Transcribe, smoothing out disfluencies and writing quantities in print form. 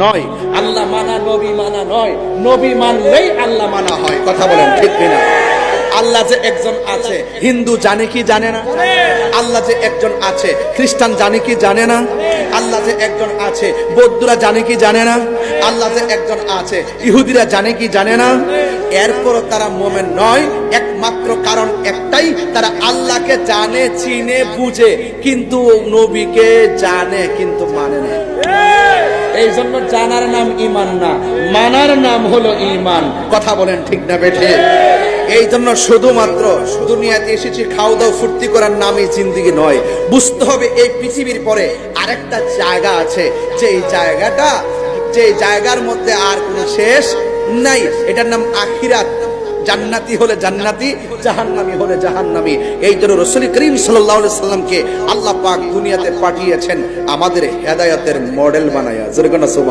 নয়, আল্লাহ মানা নবী মানা নয়, নবী মানলেই আল্লাহ মানা হয়। কথা বলেন ঠিক কিনা? আল্লাহ যে একজন আছে হিন্দু জানে কি জানে না? আল্লাহ যে একজন আছে খ্রিস্টান জানে কি জানে না? আল্লাহ যে একজন আছে বৌদ্ধরা জানে কি জানে না? আল্লাহ যে একজন আছে ইহুদিরা জানে কি জানে না? এরপরও তারা মুমিন নয়, একমাত্র কারণ একটাই, তারা আল্লাহকে জানে, চিনে, বুঝে, কিন্তু নবীকে জানে কিন্তু মানে না। এই জন্য জানার নাম ঈমান না, মানার নাম হলো ঈমান। কথা বলেন ঠিক না বেঠে? এই জন্য শুধুমাত্র দুনিয়াতে এসেছি খাওয়া দাওয়া ফুর্তি করার নামই জিন্দেগি নয়। বুঝতে হবে এই পৃথিবীর পরে আরেকটা জায়গা আছে, যে জায়গার মধ্যে আর কোনো শেষ নাই। এটার নাম আখিরাত। জান্নাতি হলে জান্নাতি, জাহান্নামী হলে জাহান্নামী। এই জন্য রাসূল করিম সাল্লাল্লাহু আলাইহি সাল্লামকে আল্লাহ পাক দুনিয়াতে পাঠিয়েছেন আমাদের হেদায়েতের মডেল বানায়া।